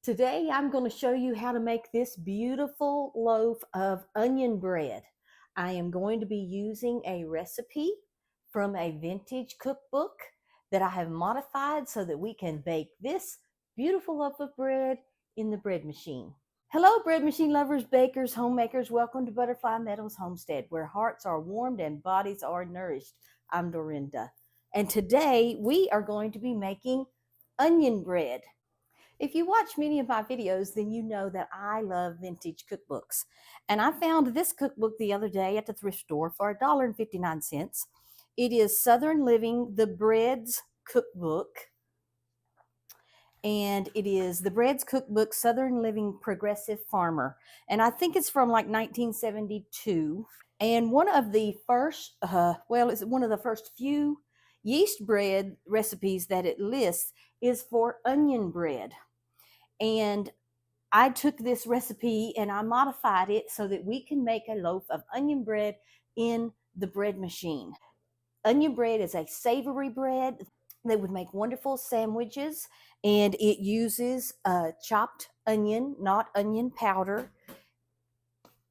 Today I'm going to show you how to make this beautiful loaf of onion bread. I am going to be using a recipe from a vintage cookbook that I have modified so that we can bake this beautiful loaf of bread in the bread machine. Hello, bread machine lovers, bakers, homemakers. Welcome to Butterfly Meadows Homestead, where hearts are warmed and bodies are nourished. I'm Dorinda, and today we are going to be making onion bread. If you watch many of my videos, then you know that I love vintage cookbooks. And I found this cookbook the other day at the thrift store for $1.59. It is Southern Living, the Breads Cookbook. And it is the Breads Cookbook, Southern Living Progressive Farmer. And I think it's from like 1972. And one of the first, it's one of the first few yeast bread recipes that it lists is for onion bread. And I took this recipe and I modified it so that we can make a loaf of onion bread in the bread machine. Onion bread is a savory bread that would make wonderful sandwiches, and it uses chopped onion, not onion powder.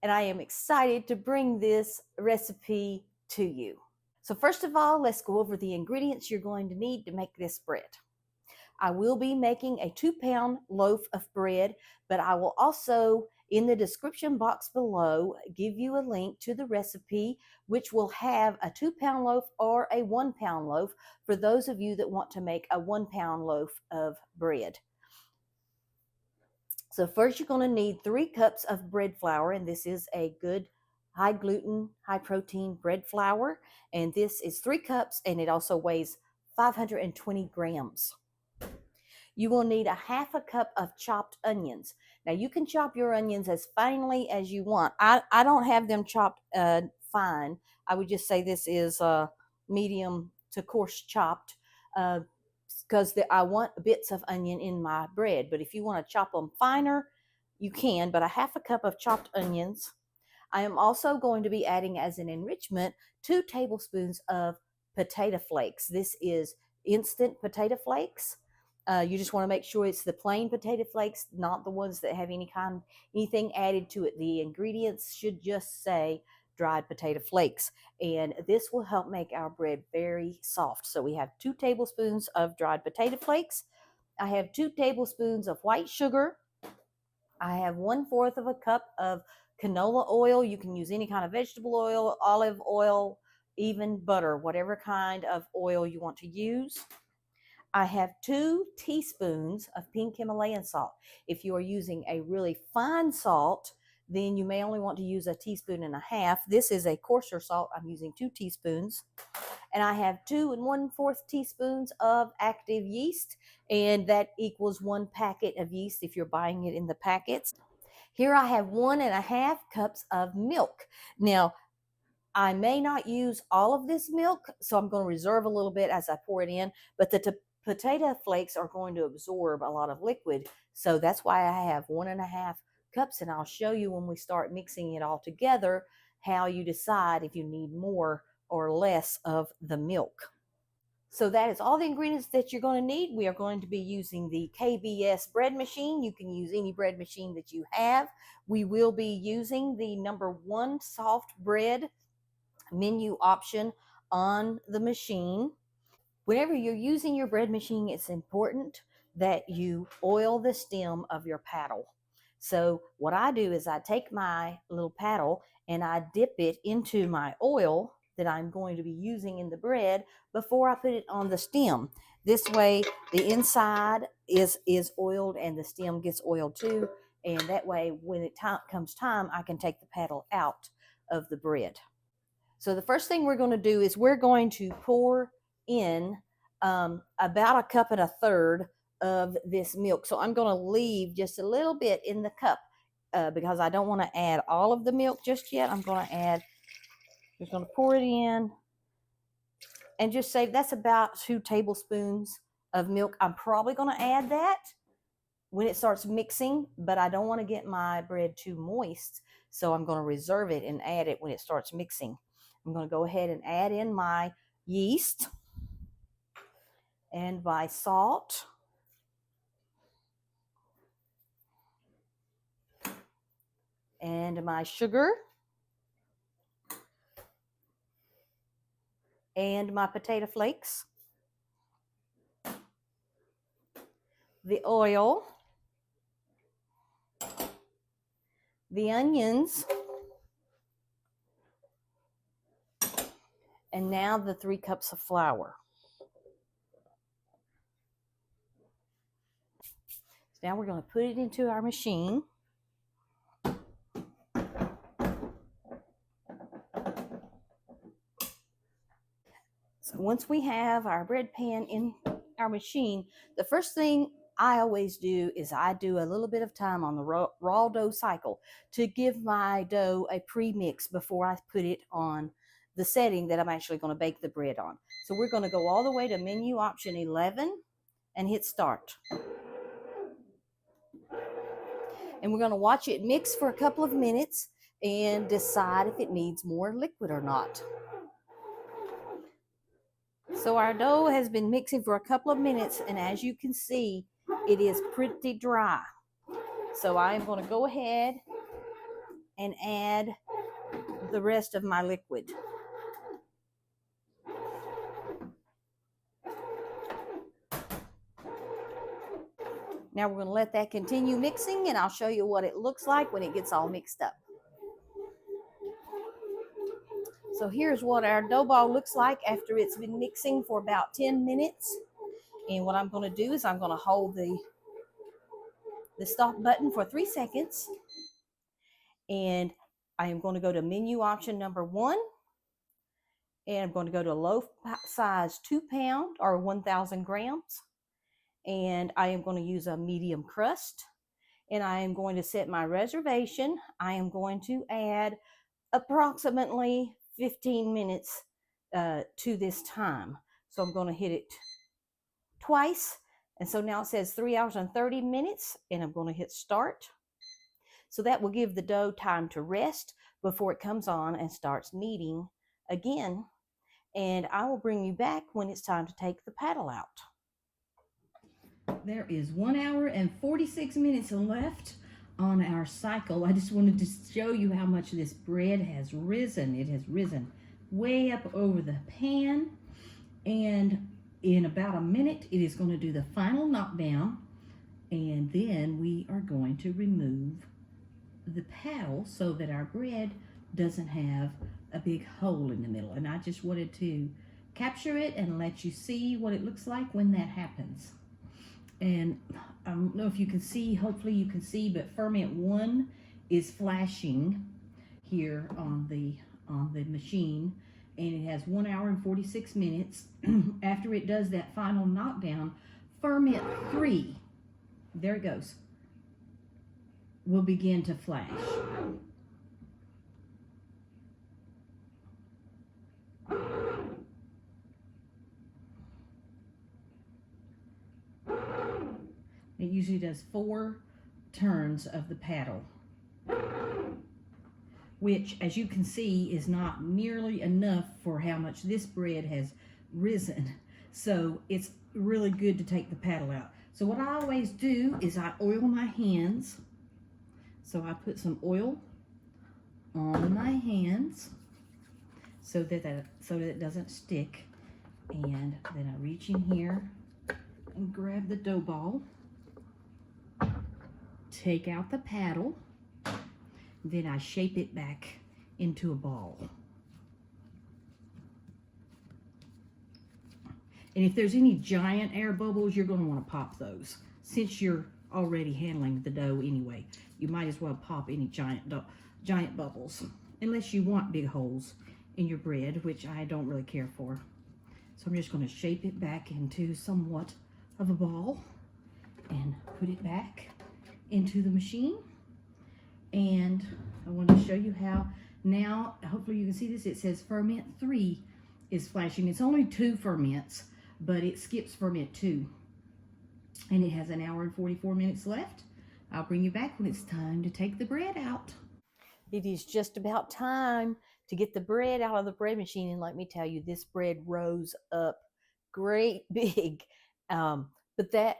And I am excited to bring this recipe to you. So first of all, let's go over the ingredients you're going to need to make this bread. I will be making a 2-pound loaf of bread, but I will also, in the description box below, give you a link to the recipe, which will have a 2-pound loaf or a 1-pound loaf for those of you that want to make a 1-pound loaf of bread. So first you're going to need 3 cups of bread flour, and this is a good high gluten, high protein bread flour. And this is 3 cups, and it also weighs 520 grams. You will need a half a cup of chopped onions. Now you can chop your onions as finely as you want. I don't have them chopped fine. I would just say this is medium to coarse chopped because I want bits of onion in my bread. But if you want to chop them finer, you can. But a half a cup of chopped onions. I am also going to be adding as an enrichment 2 tablespoons of potato flakes. This is instant potato flakes. You just want to make sure it's the plain potato flakes, not the ones that have anything added to it. The ingredients should just say dried potato flakes, and this will help make our bread very soft. So we have 2 tablespoons of dried potato flakes. I have 2 tablespoons of white sugar. I have 1/4 of a cup of canola oil. You can use any kind of vegetable oil, olive oil, even butter, whatever kind of oil you want to use. I have 2 teaspoons of pink Himalayan salt. If you are using a really fine salt, then you may only want to use 1.5 teaspoons. This is a coarser salt. I'm using 2 teaspoons. And I have 2 1/4 teaspoons of active yeast, and that equals 1 packet of yeast if you're buying it in the packets. Here I have 1.5 cups of milk. Now, I may not use all of this milk, so I'm going to reserve a little bit as I pour it in, but the potato flakes are going to absorb a lot of liquid, so that's why I have 1.5 cups, and I'll show you when we start mixing it all together how you decide if you need more or less of the milk. So that is all the ingredients that you're going to need. We are going to be using the KBS bread machine. You can use any bread machine that you have. We will be using the #1 soft bread menu option on the machine. Whenever you're using your bread machine, it's important that you oil the stem of your paddle. So what I do is I take my little paddle and I dip it into my oil that I'm going to be using in the bread before I put it on the stem. This way the inside is oiled and the stem gets oiled too. And that way when it comes time, I can take the paddle out of the bread. So the first thing we're going to do is we're going to pour in about 1.25 cups of this milk. So I'm going to leave just a little bit in the cup because I don't want to add all of the milk just yet. I'm going to just going to pour it in and just say that's about 2 tablespoons of milk. I'm probably going to add that when it starts mixing, but I don't want to get my bread too moist. So I'm going to reserve it and add it when it starts mixing. I'm going to go ahead and add in my yeast and my salt. and my sugar, and my potato flakes, the oil, the onions, and now the 3 cups of flour. So now we're going to put it into our machine. So once we have our bread pan in our machine, the first thing I always do is I do a little bit of time on the raw dough cycle to give my dough a pre-mix before I put it on the setting that I'm actually going to bake the bread on. So we're going to go all the way to menu option 11 and hit start. And we're going to watch it mix for a couple of minutes and decide if it needs more liquid or not. So our dough has been mixing for a couple of minutes, and as you can see, it is pretty dry. So I am going to go ahead and add the rest of my liquid. Now we're going to let that continue mixing, and I'll show you what it looks like when it gets all mixed up. So here's what our dough ball looks like after it's been mixing for about 10 minutes. And what I'm going to do is I'm going to hold the stop button for 3 seconds. And I am going to go to menu option number 1. And I'm going to go to loaf size 2 pound or 1,000 grams. And I am going to use a medium crust. And I am going to set my reservation. I am going to add approximately 15 minutes to this time. So I'm going to hit it twice. And so now it says 3 hours and 30 minutes, and I'm going to hit start. So that will give the dough time to rest before it comes on and starts kneading again. And I will bring you back when it's time to take the paddle out. There is 1 hour and 46 minutes left on our cycle. I just wanted to show you how much this bread has risen. It has risen way up over the pan, and in about a minute it is going to do the final knockdown, and then we are going to remove the paddle so that our bread doesn't have a big hole in the middle. And I just wanted to capture it and let you see what it looks like when that happens. And I don't know if you can see, hopefully you can see, but ferment 1 is flashing here on the machine, and it has 1 hour and 46 minutes. After it does that final knockdown, ferment 3, there it goes, will begin to flash. It usually does 4 turns of the paddle, which, as you can see, is not nearly enough for how much this bread has risen. So it's really good to take the paddle out. So what I always do is I oil my hands. So I put some oil on my hands so that it doesn't stick. And then I reach in here and grab the dough ball, take out the paddle, then I shape it back into a ball. And if there's any giant air bubbles, you're going to want to pop those. Since you're already handling the dough anyway, you might as well pop any giant bubbles, unless you want big holes in your bread, which I don't really care for. So I'm just going to shape it back into somewhat of a ball and put it back into the machine. And I want to show you how now, hopefully you can see this, it says ferment 3 is flashing. It's only 2 ferments, but it skips ferment 2. And it has 1 hour and 44 minutes left. I'll bring you back when it's time to take the bread out. It is just about time to get the bread out of the bread machine, and let me tell you, this bread rose up great big. But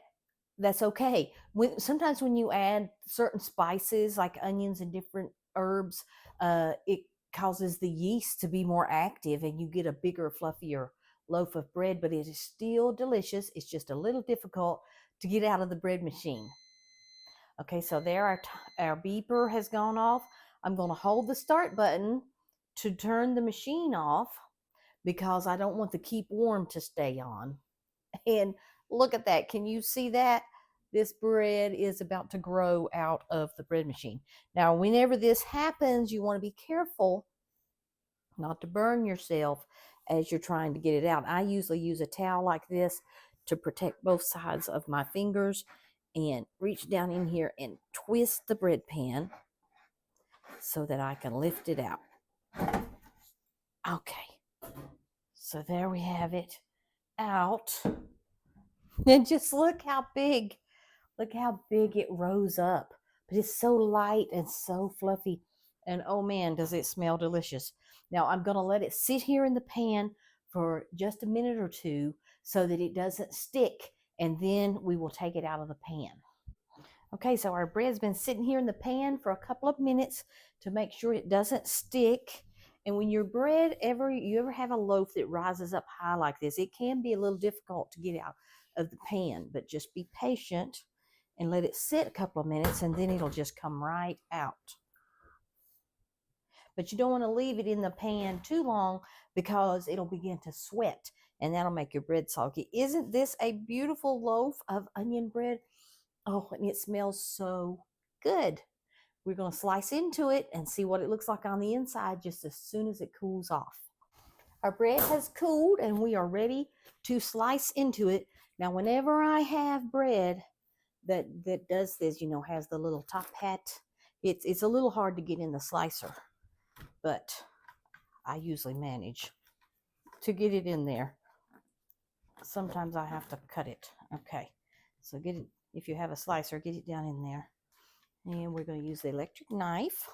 that's okay. Sometimes when you add certain spices like onions and different herbs, it causes the yeast to be more active and you get a bigger, fluffier loaf of bread, but it is still delicious. It's just a little difficult to get out of the bread machine. Okay, so there our beeper has gone off. I'm going to hold the start button to turn the machine off because I don't want the keep warm to stay on. And look at that. Can you see that? This bread is about to grow out of the bread machine. Now, whenever this happens, you want to be careful not to burn yourself as you're trying to get it out. I usually use a towel like this to protect both sides of my fingers and reach down in here and twist the bread pan so that I can lift it out. Okay, so there we have it out. And just look how big it rose up. But it's so light and so fluffy. And oh man, does it smell delicious. Now I'm going to let it sit here in the pan for just a minute or two so that it doesn't stick. And then we will take it out of the pan. Okay, so our bread's been sitting here in the pan for a couple of minutes to make sure it doesn't stick. And when your bread you ever have a loaf that rises up high like this, it can be a little difficult to get out of the pan, but just be patient and let it sit a couple of minutes and then it'll just come right out. But you don't want to leave it in the pan too long because it'll begin to sweat and that'll make your bread soggy. Isn't this a beautiful loaf of onion bread? Oh, and it smells so good. We're going to slice into it and see what it looks like on the inside just as soon as it cools off. Our bread has cooled and we are ready to slice into it. Now, whenever I have bread that does this, has the little top hat, it's a little hard to get in the slicer, but I usually manage to get it in there. Sometimes I have to cut it. Okay, so get it. If you have a slicer, get it down in there. And we're going to use the electric knife.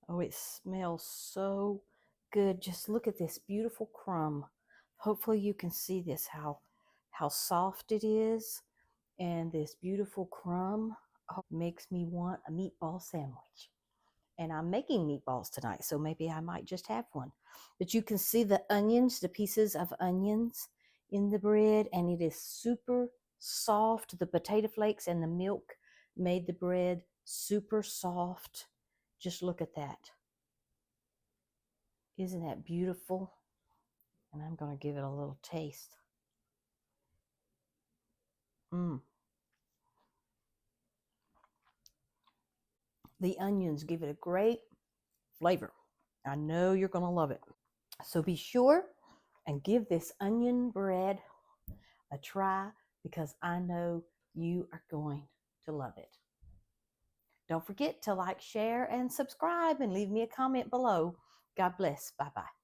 Oh, it smells so good. Just look at this beautiful crumb. Hopefully you can see this, how soft it is. And this beautiful crumb makes me want a meatball sandwich. And I'm making meatballs tonight, so maybe I might just have one. But you can see the onions, the pieces of onions in the bread, and it is super soft. The potato flakes and the milk made the bread super soft. Just look at that. Isn't that beautiful? And I'm going to give it a little taste. The onions give it a great flavor. I know you're going to love it. So be sure and give this onion bread a try because I know you are going to love it. Don't forget to like, share, and subscribe and leave me a comment below. God bless. Bye-bye.